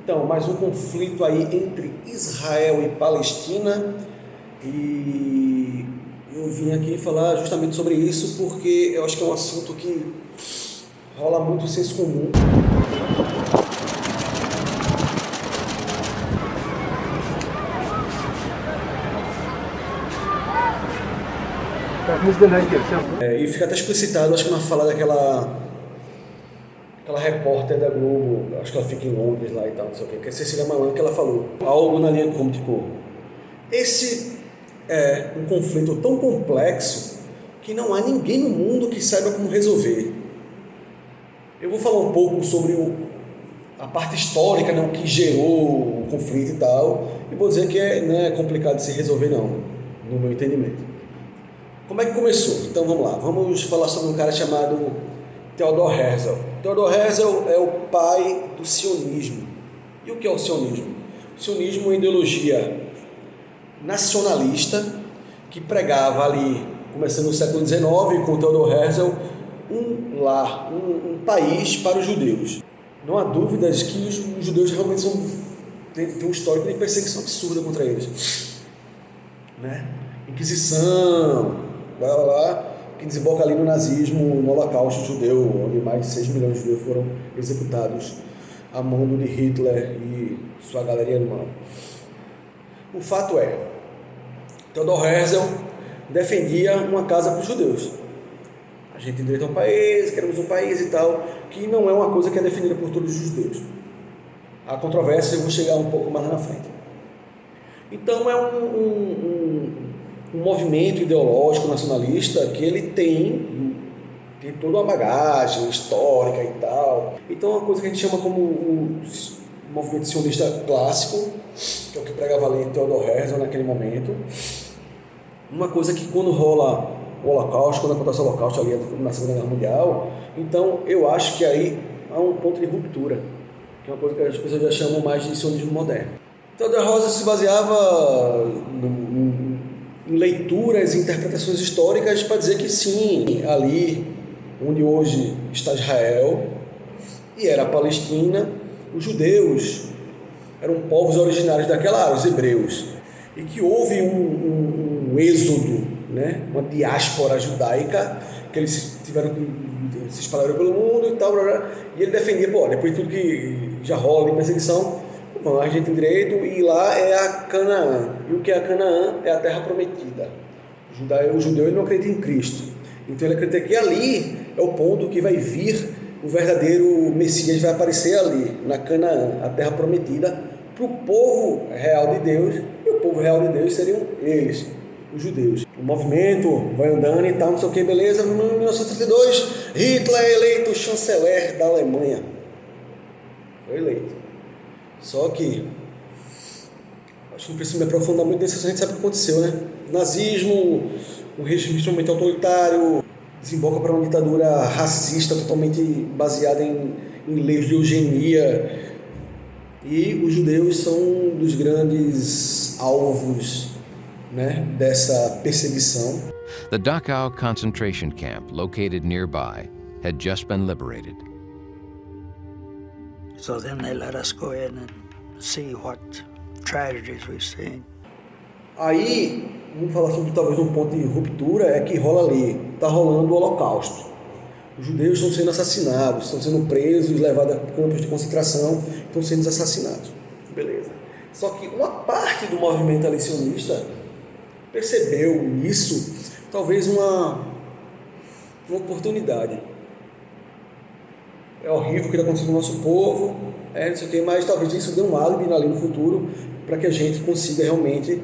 Então, mais um conflito aí entre Israel e Palestina, e eu vim aqui falar justamente sobre isso porque eu acho que é um assunto que rola muito senso comum. E fica até explicitado, acho que na fala daquela repórter da Globo, acho que ela fica em Londres lá e tal, não sei o que é Cecília Malan, que ela falou algo na linha como, tipo, esse é um conflito tão complexo que não há ninguém no mundo que saiba como resolver. Eu vou falar um pouco sobre a parte histórica, né, o que gerou o conflito e tal, e vou dizer que não é complicado de se resolver não, no meu entendimento. Como é que começou? Então vamos lá, vamos falar sobre um cara chamado Theodor Herzl. Theodor Herzl é o pai do sionismo. E o que é o sionismo? O sionismo é uma ideologia nacionalista que pregava ali, começando no século XIX, com Theodor Herzl, um lar, um país para os judeus. Não há dúvidas que os judeus realmente têm um histórico de perseguição absurda contra eles. Né? Inquisição, que desemboca ali no nazismo, no Holocausto judeu, onde mais de 6 milhões de judeus foram executados a mando de Hitler e sua galeria do mal. O fato é, Theodor Herzl defendia uma casa para os judeus. A gente tem direito a um país, queremos um país e tal, que não é uma coisa que é definida por todos os judeus. A controvérsia eu vou chegar um pouco mais na frente. Então é um movimento ideológico nacionalista que ele tem toda uma bagagem histórica e tal. Então é uma coisa que a gente chama como o movimento sionista clássico, que é o que pregava ali Theodor Herzl naquele momento. Uma coisa que quando rola o Holocausto, quando acontece o Holocausto ali na Segunda Guerra Mundial, então eu acho que aí há um ponto de ruptura, que é uma coisa que as pessoas já chamam mais de sionismo moderno. Theodor Herzl se baseava em leituras e interpretações históricas para dizer que sim, ali onde hoje está Israel e era a Palestina, os judeus eram povos originários daquela área, os hebreus, e que houve um êxodo, né, uma diáspora judaica, que eles se espalharam pelo mundo e tal, e ele defendia, depois de tudo que já rola de perseguição, a gente tem direito, e lá é a Canaã. E o que é a Canaã? É a terra prometida. O judeu ele não acredita em Cristo. Então ele acredita que ali é o ponto que vai vir o verdadeiro Messias, vai aparecer ali, na Canaã, a terra prometida, para o povo real de Deus. E o povo real de Deus seriam eles, os judeus. O movimento vai andando e tal, não sei o que, beleza. Em 1932, Hitler é eleito chanceler da Alemanha. Foi eleito. Só que, acho que não precisa me aprofundar muito nisso, a gente sabe o que aconteceu, né? Nazismo, um regime extremamente autoritário, desemboca para uma ditadura racista totalmente baseada em leis de eugenia, e os judeus são um dos grandes alvos, né, dessa perseguição. The Dachau concentration camp, located nearby, had just been liberated. So then they let us go in and see what tragedies we've seen. Aí, vamos falar sobre talvez um ponto de ruptura, é que rola ali, está rolando o Holocausto. Os judeus estão sendo assassinados, estão sendo presos, levados a campos de concentração, estão sendo assassinados. Beleza. Só que uma parte do movimento sionista percebeu nisso, talvez uma oportunidade. É horrível o que está acontecendo com o nosso povo, não sei o que, mas talvez isso dê um álibi ali no futuro para que a gente consiga realmente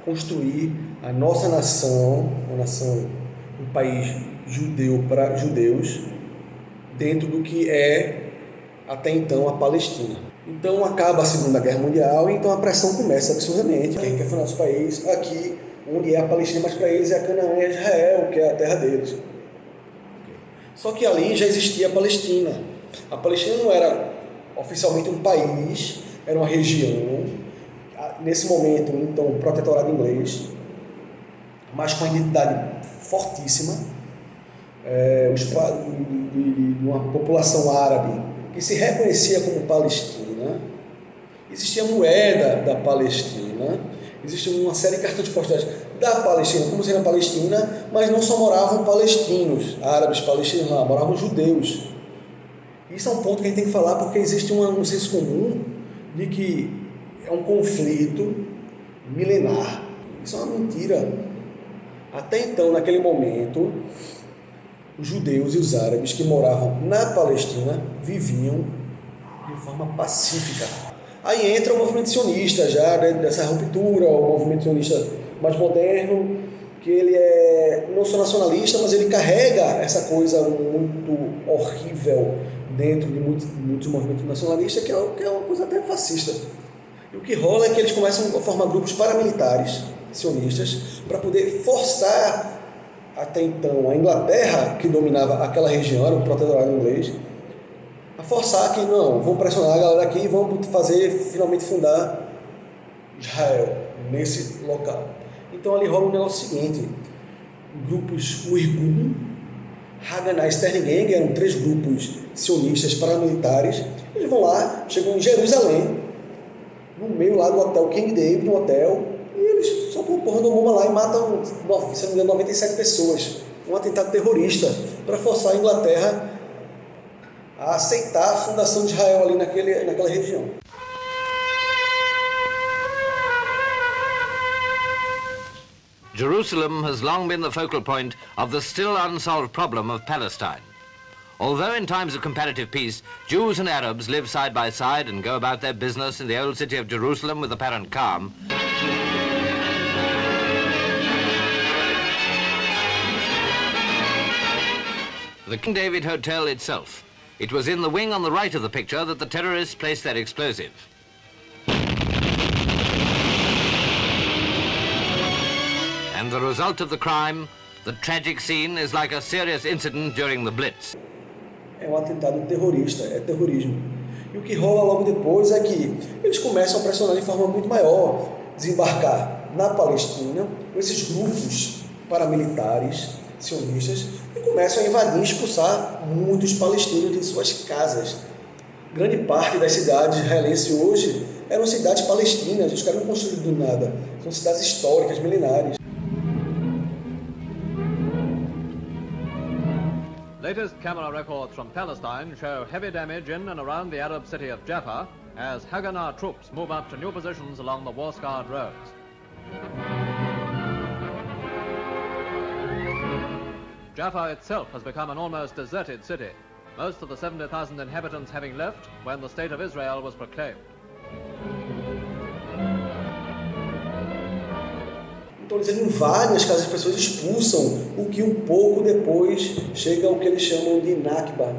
construir a nossa nação, um país judeu para judeus, dentro do que é até então a Palestina. Então acaba a Segunda Guerra Mundial e então a pressão começa absurdamente. Quem quer fazer nosso país aqui, onde é a Palestina, mas para eles é a Canaã, é Israel, que é a terra deles. Só que ali já existia a Palestina. A Palestina não era oficialmente um país, era uma região, nesse momento, então, um protetorado inglês, mas com uma identidade fortíssima, de uma população árabe que se reconhecia como Palestina, existia a moeda da Palestina, existia uma série de cartões postais da Palestina, como sendo a Palestina, mas não só moravam palestinos, árabes palestinos lá, moravam judeus. Isso é um ponto que a gente tem que falar, porque existe um senso comum de que é um conflito milenar. Isso é uma mentira. Até então, naquele momento, os judeus e os árabes que moravam na Palestina viviam de forma pacífica. Aí entra o movimento sionista já, dessa ruptura, o movimento sionista mais moderno, que ele é não só nacionalista, mas ele carrega essa coisa muito horrível dentro de muitos movimentos nacionalistas, que é uma coisa até fascista. E o que rola é que eles começam a formar grupos paramilitares sionistas para poder forçar até então a Inglaterra, que dominava aquela região, era um protetorado inglês, a forçar que não, vão pressionar a galera aqui e vão finalmente fundar Israel nesse local. Então ali rola um negócio seguinte: grupos Irgun, Haganah e Stern Gang, eram 3 grupos sionistas paramilitares. Eles vão lá, chegam em Jerusalém, no meio lá do hotel King David, no hotel, e eles só porra uma bomba lá e matam, se não me engano, 97 pessoas. Um atentado terrorista para forçar a Inglaterra a aceitar a fundação de Israel ali naquela região. Jerusalem has long been the focal point of the still unsolved problem of Palestine. Although in times of comparative peace, Jews and Arabs live side by side and go about their business in the old city of Jerusalem with apparent calm, the King David Hotel itself, it was in the wing on the right of the picture that the terrorists placed their explosive. And the result of the crime, the tragic scene, is like a serious incident during the Blitz. É um atentado terrorista, é terrorismo. E o que rola logo depois é que eles começam a pressionar de forma muito maior, desembarcar na Palestina, com esses grupos paramilitares sionistas, e começam a invadir e expulsar muitos palestinos de suas casas. Grande parte das cidades israelenses hoje eram cidades palestinas, os caras não construíram do nada, são cidades históricas, milenares. Latest camera records from Palestine show heavy damage in and around the Arab city of Jaffa as Haganah troops move up to new positions along the war-scarred roads. Jaffa itself has become an almost deserted city, most of the 70,000 inhabitants having left when the State of Israel was proclaimed. Então eles invadem as casas das pessoas, expulsam, o que um pouco depois chega ao que eles chamam de Nakba,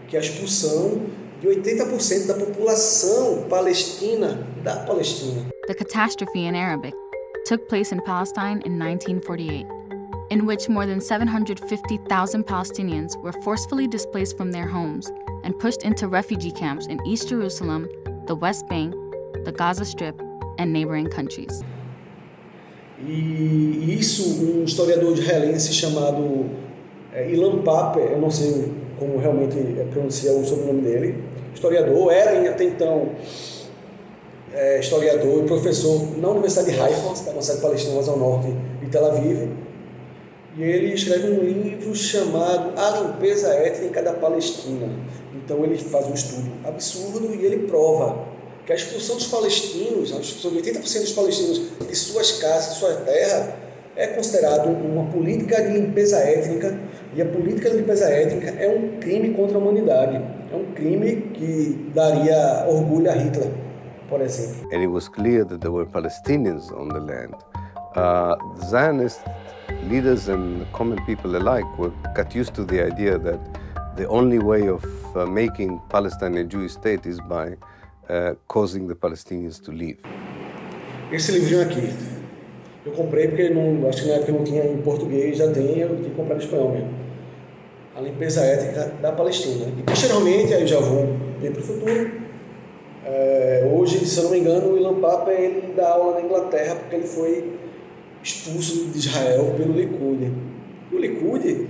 que é a expulsão de 80% da população palestina da Palestina. The catastrophe in Arabic took place in Palestine in 1948, in which more than 750,000 Palestinians were forcefully displaced from their homes and pushed into refugee camps in East Jerusalem, the West Bank, the Gaza Strip, and neighboring countries. E isso, um historiador israelense chamado Ilan Pappé, eu não sei como realmente pronuncia o sobrenome dele, historiador, era até então historiador e professor na Universidade de Haifa, na Universidade Palestina, mais ao norte de Tel Aviv, e ele escreve um livro chamado A Limpeza Étnica da Palestina. Então ele faz um estudo absurdo e ele prova que a expulsão dos palestinos, a expulsão de 80% dos palestinos de suas casas, de sua terra, é considerado uma política de limpeza étnica, e a política de limpeza étnica é um crime contra a humanidade. É um crime que daria orgulho a Hitler, por exemplo. And it was clear that there were Palestinians on the land. Zionist leaders and common people alike got used to the idea that the only way of making Palestine a Jewish state is by causing the Palestinians to leave. Esse livrinho aqui, eu comprei porque acho que na época não tinha em português, já tem, eu tinha que comprar em espanhol mesmo. A limpeza étnica da Palestina. E posteriormente, aí eu já vou bem para o futuro. Hoje, se eu não me engano, o Ilan Pappé ele dá aula na Inglaterra porque ele foi expulso de Israel pelo Likud. E o Likud,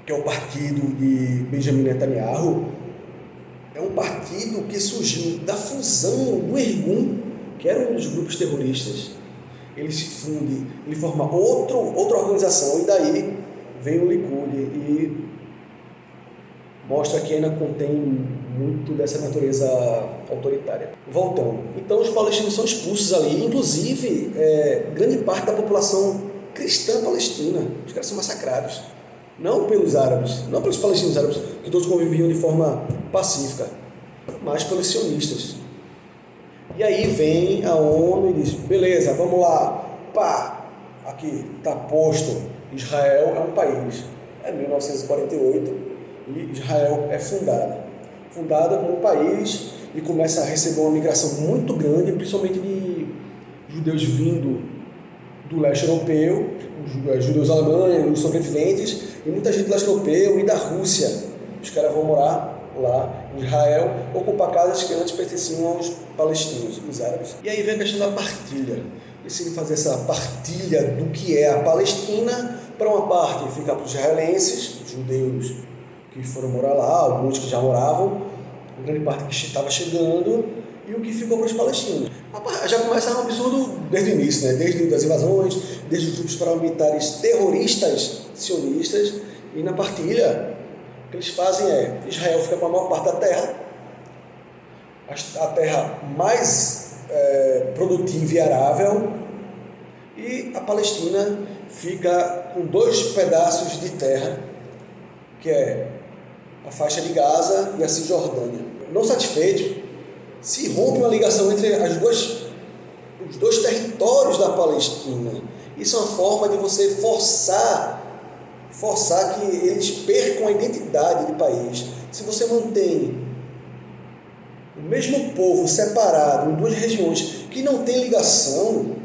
que é o partido de Benjamin Netanyahu, é um partido que surgiu da fusão do Irgun, que era um dos grupos terroristas. Ele se funde, ele forma outra organização, e daí vem o Likud e mostra que ainda contém muito dessa natureza autoritária. Voltando, então os palestinos são expulsos ali, inclusive grande parte da população cristã palestina, os caras são massacrados, não pelos árabes, não pelos palestinos árabes, que todos conviviam de forma pacífica, mas pelos sionistas. E aí vem a ONU e diz, beleza, vamos lá, pá, aqui está posto, Israel é um país. É 1948 e Israel é fundada como um país, e começa a receber uma migração muito grande, principalmente de judeus vindo do leste europeu, os judeus alemães, os sobreviventes, e muita gente do leste europeu e da Rússia. Os caras vão morar lá em Israel, ocupar casas que antes pertenciam aos palestinos, os árabes. E aí vem a questão da partilha. Decidem fazer essa partilha do que é a Palestina. Para uma parte fica para os israelenses, os judeus que foram morar lá, alguns que já moravam, uma grande parte que estava chegando, e o que ficou para os palestinos. Já começa um absurdo desde o início, né? Desde as invasões, desde os grupos paramilitares terroristas sionistas, e na partilha o que eles fazem é, Israel fica com a maior parte da terra, a terra mais produtiva e arável, e a Palestina fica com 2 pedaços de terra, que é a faixa de Gaza e a Cisjordânia. Não satisfeito, se rompe uma ligação entre os dois territórios da Palestina. Isso é uma forma de você forçar que eles percam a identidade do país. Se você mantém o mesmo povo separado em 2 regiões que não tem ligação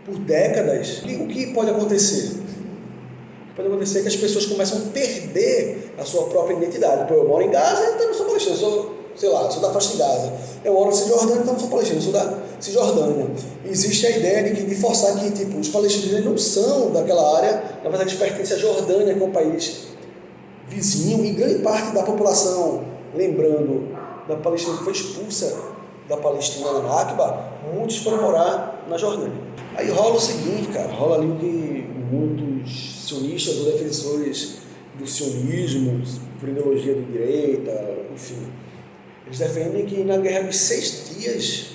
por décadas, o que pode acontecer? O que pode acontecer é que as pessoas começam a perder a sua própria identidade. Pô, eu moro em Gaza, então eu não sou palestino, sou da faixa de Gaza. Eu moro na Cisjordânia, então eu não sou palestino, eu sou da Cisjordânia. Existe a ideia de forçar que os palestinos não são daquela área, na verdade eles pertencem à Jordânia, que é um país vizinho, e grande parte da população, lembrando da Palestina que foi expulsa da Palestina na Nakba, muitos foram morar na Jordânia. Aí rola o seguinte, cara, rola ali o que muitos sionistas ou defensores do sionismo, por ideologia de direita, enfim, eles defendem que na Guerra dos 6 Dias,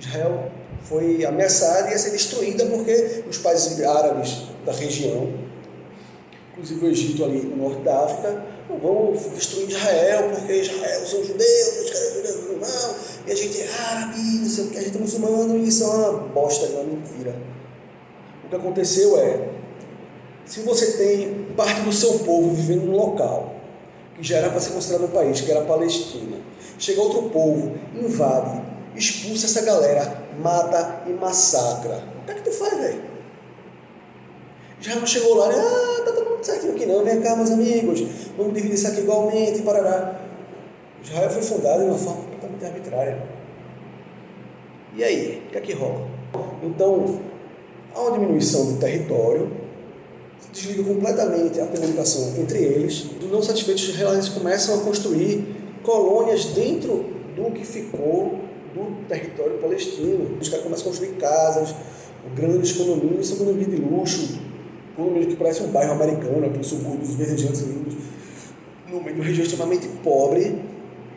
Israel foi ameaçada e ia ser destruída porque os países árabes da região, inclusive o Egito ali no norte da África, não vão destruir Israel porque Israel são judeus, os caras são judeus, não, e a gente é árabe, não sei o que, a gente é muçulmano, e isso é uma bosta, uma mentira. O que aconteceu é, se você tem parte do seu povo vivendo num local que já era para ser considerado um país, que era a Palestina, chega outro povo, invade, expulsa essa galera, mata e massacra. O que é que tu faz, velho? Já não chegou lá, tá todo mundo certinho aqui não, vem cá, meus amigos, vamos dividir isso aqui igualmente, parará. Israel foi fundado de uma forma totalmente arbitrária. E aí, o que é que rola? Então, há uma diminuição do território, se desliga completamente a comunicação entre eles, e não satisfeitos, os israelenses começam a construir colônias dentro do que ficou do território palestino. Os caras começam a construir casas, grandes condomínios, são condomínios de luxo, condomínios que parecem um bairro americano, aqueles subúrbios verdejantes lindos, no meio de uma região extremamente pobre,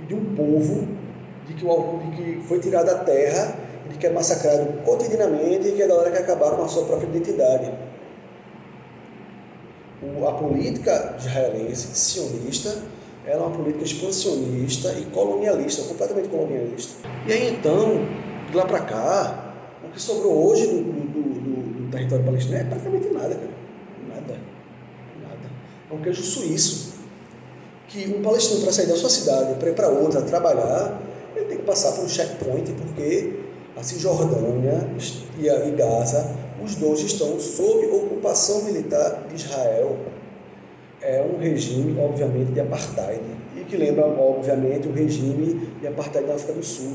de um povo de que foi tirado da terra, de que é massacrado cotidianamente e que a galera quer acabar com a sua própria identidade. A política israelense, sionista, ela é uma política expansionista e colonialista, completamente colonialista. E aí então, de lá para cá, o que sobrou hoje do território palestino é praticamente nada, cara. Nada. É um queijo suíço. Que um palestino, para sair da sua cidade, para ir para outra, trabalhar, ele tem que passar por um checkpoint, porque a Cisjordânia e Gaza, os dois estão sob ocupação militar de Israel. É um regime, obviamente, de apartheid, e que lembra, obviamente, o regime de apartheid da África do Sul,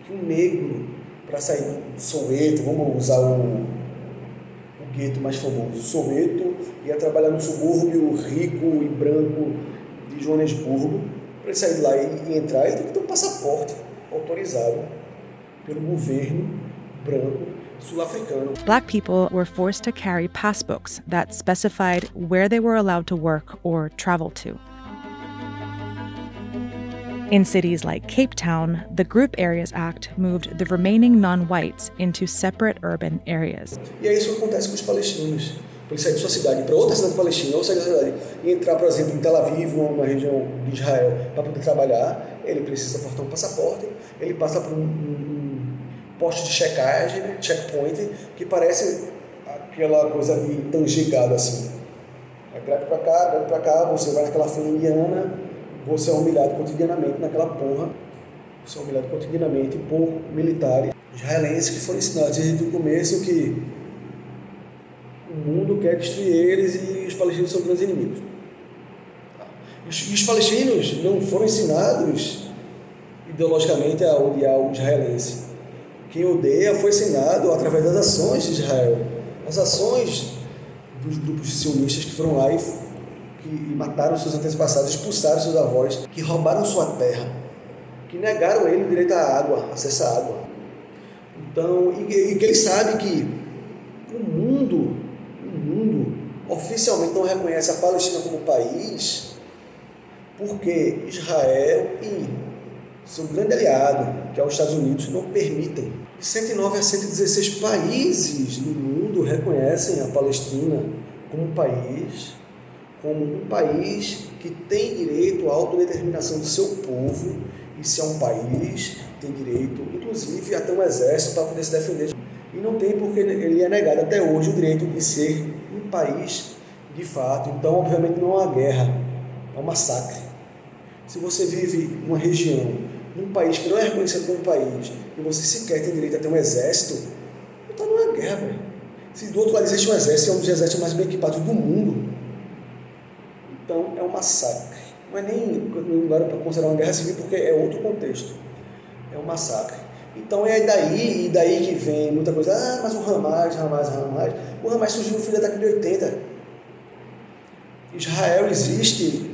que um negro, para sair de Soweto, vamos usar o gueto mais famoso, Soweto, ia trabalhar no subúrbio rico e branco de Joanesburgo, Para ele sair de lá e entrar, ele tem que ter um passaporte autorizado pelo governo branco sul-africano. Black people were forced to carry passbooks that specified where they were allowed to work or travel to. In cities like Cape Town, the Group Areas Act moved the remaining non-whites into separate urban areas. E é isso que acontece com os palestinos. Para ele sair de sua cidade para outra cidade palestina, ou sair da cidade e entrar, por exemplo, em Tel Aviv, uma região de Israel, para poder trabalhar, ele precisa portar um passaporte, ele passa por um posto de checagem, checkpoint, que parece aquela coisa de tangigada assim. Grave para cá, você vai naquela fila indiana, você é humilhado cotidianamente naquela porra, você é humilhado cotidianamente por militares israelenses que foram ensinados desde o começo que o mundo quer destruir eles e os palestinos são grandes inimigos. E os palestinos não foram ensinados ideologicamente a odiar o israelense. Quem odeia foi ensinado através das ações de Israel. As ações dos grupos sionistas que foram lá e mataram seus antepassados, expulsaram seus avós, que roubaram sua terra, que negaram a ele o direito à água, acesso à água. Então, e que ele sabe que o mundo oficialmente não reconhece a Palestina como país, porque Israel e seu grande aliado, que é os Estados Unidos, não permitem. 109 a 116 países no mundo reconhecem a Palestina como um país que tem direito à autodeterminação do seu povo, e se é um país, tem direito, inclusive, a ter um exército para poder se defender. E não tem porque ele é negado até hoje o direito de ser um país de fato. Então, obviamente, não é uma guerra, é um massacre. Se você vive numa região, num país que não é reconhecido como país, e você sequer tem direito a ter um exército, então não é guerra, velho. Se do outro lado existe um exército, é um dos exércitos mais bem equipados do mundo, então é um massacre. Não é nem para considerar uma guerra civil, porque é outro contexto. É um massacre. Então é daí que vem muita coisa. Mas o Hamas. O Hamas surgiu no fim da década de 80. Israel existe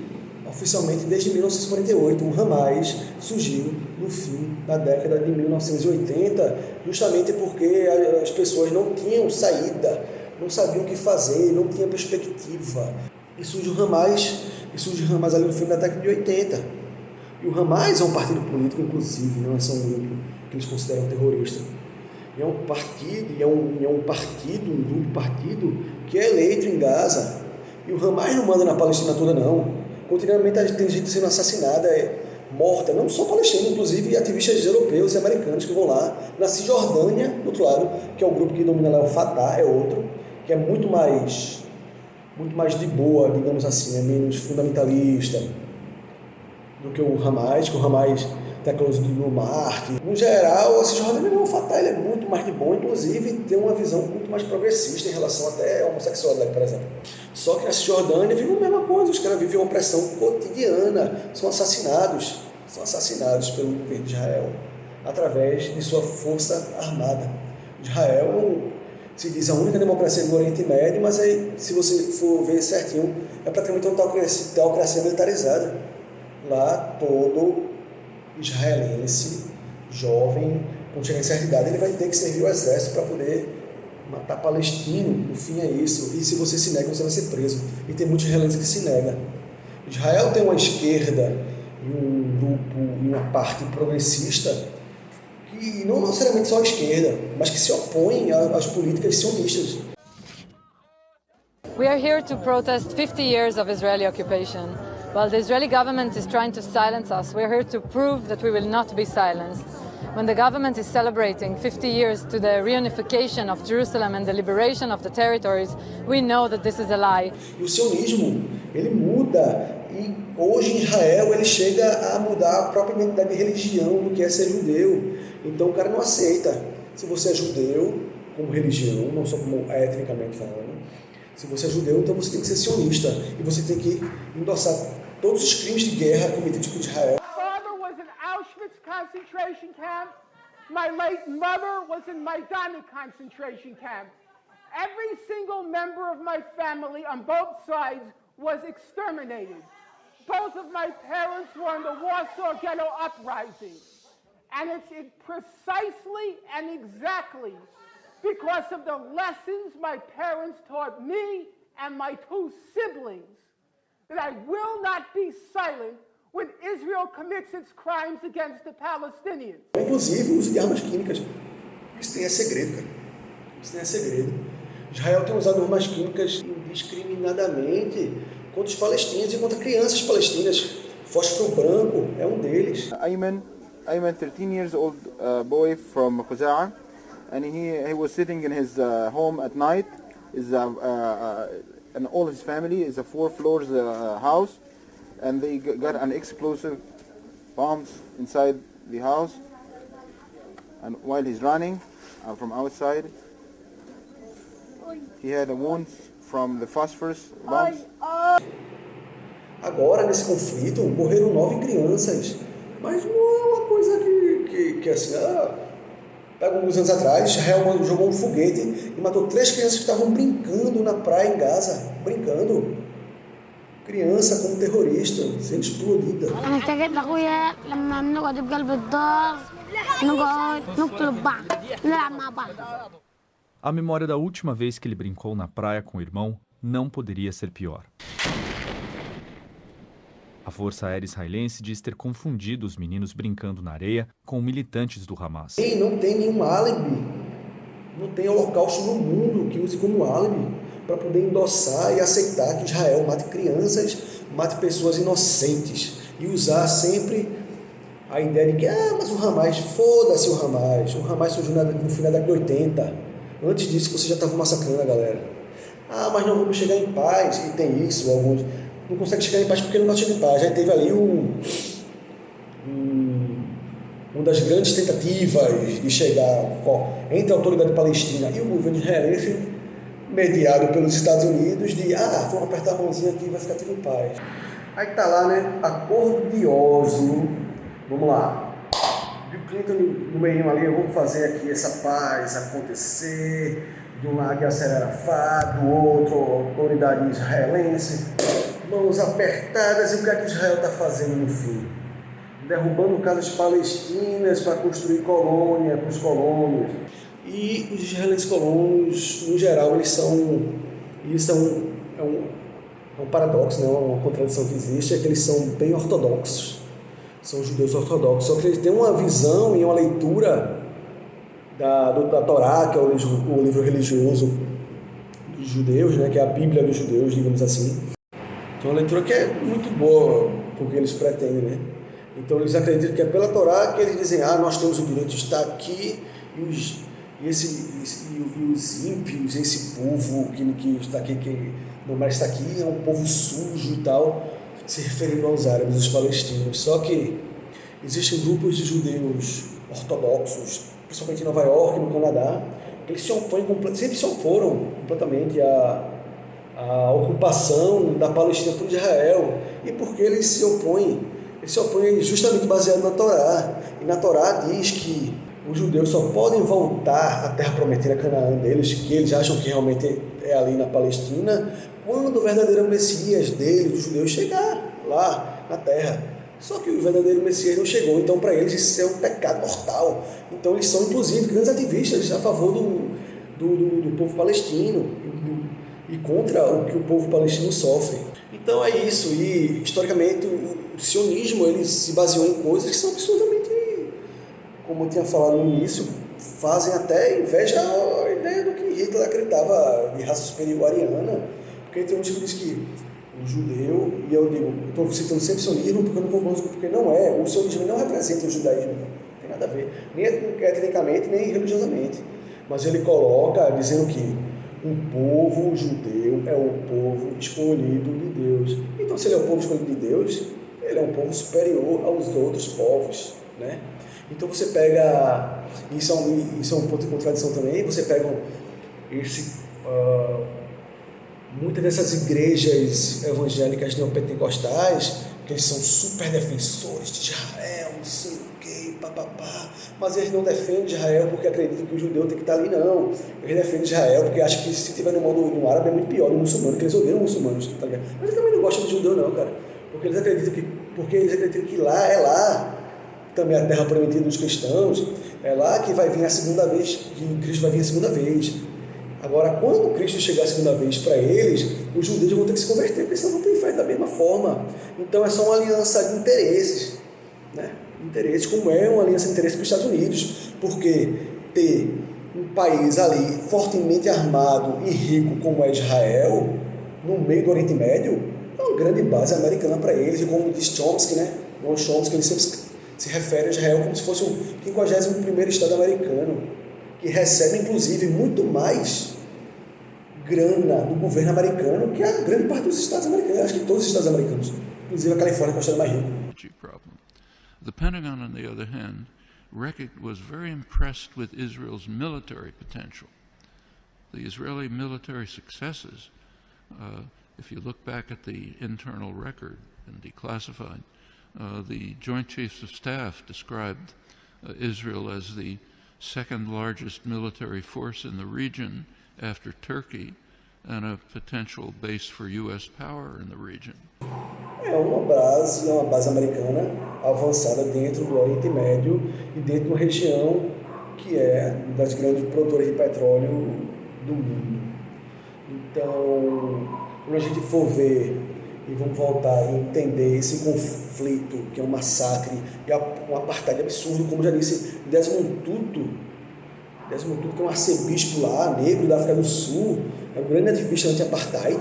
oficialmente desde 1948. O Hamas surgiu no fim da década de 1980, justamente porque as pessoas não tinham saída, não sabiam o que fazer, não tinham perspectiva. E surge o Hamas ali no fim da década de 80. E o Hamas é um partido político, inclusive, não é só um grupo que eles consideram terrorista. É um partido, um grupo partido que é eleito em Gaza. E o Hamas não manda na Palestina toda, não. Continuamente tem gente sendo assassinada, morta, não só palestinos, inclusive ativistas europeus e americanos que vão lá. Na Cisjordânia, do outro lado, que é o grupo que domina lá, o Fatah, é outro, que é muito mais de boa, digamos assim, é menos fundamentalista do que o Hamas, tem aquela do Marte. No geral, a Cisjordânia não, o Fatah ele é muito mais de bom, inclusive tem uma visão muito mais progressista em relação até à homossexualidade, por exemplo. Só que na Cisjordânia vive a mesma coisa, os caras vivem uma opressão cotidiana, são assassinados pelo governo de Israel, através de sua força armada. Israel se diz a única democracia do Oriente Médio, mas aí, se você for ver certinho, é praticamente uma teocracia militarizada. Lá, todo israelense, jovem, quando chegar em certa idade, ele vai ter que servir o exército para poder matar palestino. No fim é isso. E se você se nega, você vai ser preso. E tem muitos israelenses que se negam. Israel tem uma esquerda e um grupo e uma parte progressista que não necessariamente só a esquerda, mas que se opõem às políticas sionistas. We are here to protest 50 years of Israeli occupation. While the Israeli government is trying to silence us, we are here to prove that we will not be silenced. When the government is celebrating 50 years to the reunification of Jerusalem and the liberation of the territories, we know that this is a lie. E o sionismo, ele muda, e hoje em Israel ele chega a mudar a própria identidade de religião do que é ser judeu. Então o cara não aceita. Se você é judeu, como religião, não só como etnicamente falando, se você é judeu, então você tem que ser sionista. E você tem que endossar todos os crimes de guerra cometidos por Israel. My father was in Auschwitz concentration camp. My late mother was in Majdanek concentration camp. Every single member of my family on both sides was exterminated. Both of my parents were in the Warsaw Ghetto Uprising. And it's precisely and exactly because of the lessons my parents taught me and my two siblings that I will not be silent when Israel commits its crimes against the Palestinians. Inclusive o uso de armas químicas. Isso nem é segredo, cara. Isso nem é segredo. Israel tem usado armas químicas indiscriminadamente contra os palestinos e contra crianças palestinas. Fósforo branco é um deles. Ayman, 13 years old boy from Khuza'a, and he was sitting in his home at night. And all his family is a 4 floors house, and they got an explosive bombs inside the house. And while he's running from outside, he had a wound from the phosphorus bombs. Agora, nesse conflito, morreram 9 crianças. Mas não é uma coisa que assim... Pega alguns anos atrás, Israel jogou um foguete e matou 3 crianças que estavam brincando na praia em Gaza. Brincando. Criança como terrorista, sendo explodida. A memória da última vez que ele brincou na praia com o irmão não poderia ser pior. A Força Aérea Israelense diz ter confundido os meninos brincando na areia com militantes do Hamas. Não tem nenhum álibi, não tem holocausto no mundo que use como álibi para poder endossar e aceitar que Israel mate crianças, mate pessoas inocentes e usar sempre a ideia de que, mas o Hamas, foda-se o Hamas surgiu no final da década de 80, antes disso você já estava massacrando a galera. Mas não vamos chegar em paz, e tem isso, alguns não consegue chegar em paz porque não chega em paz. Já teve ali uma das grandes tentativas de chegar entre a autoridade palestina e o governo israelense, mediado pelos Estados Unidos, de vamos apertar a mãozinha aqui e vai ficar tudo em paz. Aí tá lá, né, acordo de Oslo, vamos lá, Bill Clinton no meio ali, vamos fazer aqui essa paz acontecer, de um lado Yasser Arafat, do outro autoridade israelense, mãos apertadas. E o que é que Israel está fazendo no fim? Derrubando casas palestinas para construir colônia para os colonos. E os israelenses colonos, no geral, eles são um paradoxo, né? Uma contradição que existe, é que eles são bem ortodoxos. São judeus ortodoxos, só que eles têm uma visão e uma leitura da Torá, que é o livro religioso dos judeus, né? Que é a Bíblia dos judeus, digamos assim. É uma leitura que é muito boa, porque eles pretendem, né? Então eles acreditam que é pela Torá que eles dizem, nós temos o direito de estar aqui, e os ímpios, esse povo que está aqui, que não mais está aqui, é um povo sujo e tal, se referindo aos árabes, os palestinos. Só que existem grupos de judeus ortodoxos, principalmente em Nova York, no Canadá, que eles sempre se oporam completamente a ocupação da Palestina por Israel. E porque eles se opõem? Eles se opõem justamente baseado na Torá. E na Torá diz que os judeus só podem voltar à terra prometida, Canaã deles, que eles acham que realmente é ali na Palestina, quando o verdadeiro Messias deles, dos judeus, chegar lá na terra. Só que o verdadeiro Messias não chegou, então para eles isso é um pecado mortal. Então eles são, inclusive, grandes ativistas a favor do povo palestino e contra o que o povo palestino sofre. Então é isso, e historicamente o sionismo ele se baseou em coisas que são absurdamente, como eu tinha falado no início, fazem até inveja à ideia do que Hitler acreditava de raça superior ariana, porque tem um tipo que diz que o judeu, e eu digo, estou citando sempre sionismo porque eu não concordo, porque não é, o sionismo não representa o judaísmo, não tem nada a ver, nem etnicamente, nem religiosamente, mas ele coloca dizendo que o povo judeu é o povo escolhido de Deus. Então, se ele é o povo escolhido de Deus, ele é um povo superior aos outros povos, né? Então, você pega... Isso é um ponto de contradição também. Você pega muitas dessas igrejas evangélicas neopentecostais, que eles são super defensores de Israel, não sei o quê, papapá. Mas eles não defendem Israel porque acreditam que o judeu tem que estar ali, não. Eles defendem Israel porque acham que se tiver no mundo árabe é muito pior do muçulmano, que eles odeiam muçulmanos, tá ligado? Mas eles também não gostam de judeu, não, cara. Porque eles acreditam que lá é lá, também a terra prometida dos cristãos, é lá que vai vir a segunda vez, que Cristo vai vir a segunda vez. Agora, quando Cristo chegar a segunda vez para eles, os judeus vão ter que se converter, porque senão vão ter inferno da mesma forma. Então é só uma aliança de interesses, né? Interesses, como é uma aliança de interesses para os Estados Unidos, porque ter um país ali fortemente armado e rico como é Israel, no meio do Oriente Médio, é uma grande base americana para eles, e como diz Chomsky, né? Noam Chomsky, ele sempre se refere a Israel como se fosse o 51º estado americano, que recebe, inclusive, muito mais grana do governo americano que a grande parte dos estados americanos. Acho que todos os estados americanos, inclusive a Califórnia, que é o estado mais rico. The Pentagon, on the other hand, was very impressed with Israel's military potential. The Israeli military successes, if you look back at the internal record and declassified, the Joint Chiefs of Staff described Israel as the second largest military force in the region after Turkey and a potential base for U.S. power in the region. É uma base americana avançada dentro do Oriente Médio e dentro de uma região que é uma das grandes produtoras de petróleo do mundo. Então, quando a gente for ver e vamos voltar a entender esse conflito, que é um massacre e um apartheid absurdo, como já disse Desmond Tutu, que é um arcebispo lá, negro da África do Sul, é um grande ativista anti-apartheid,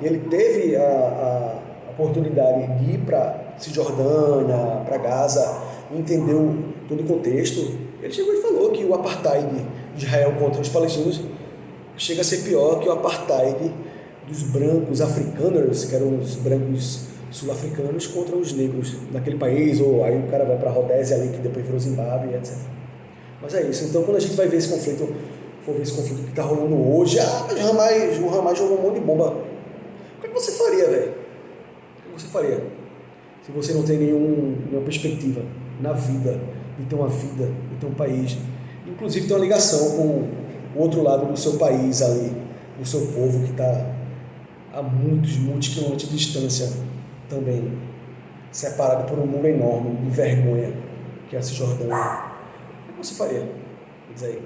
e ele teve a oportunidade de ir para Cisjordânia, para Gaza, e entendeu todo o contexto. Ele chegou e falou que o apartheid de Israel contra os palestinos chega a ser pior que o apartheid dos brancos africanos, que eram os brancos sul-africanos, contra os negros daquele país, ou aí o cara vai para a Rodésia ali, que depois virou Zimbábue, etc. Mas é isso. Então, quando a gente vai ver esse conflito, for ver esse conflito que está rolando hoje, mas o Hamas jogou um monte de bomba. O que você faria, velho? O que você faria? Se você não tem nenhuma perspectiva na vida, de ter uma vida, de ter um país, inclusive ter uma ligação com o outro lado do seu país ali, do seu povo que está a muitos quilômetros de distância também, separado por um muro enorme de vergonha, que é a Cisjordânia. O que você faria? Diz aí.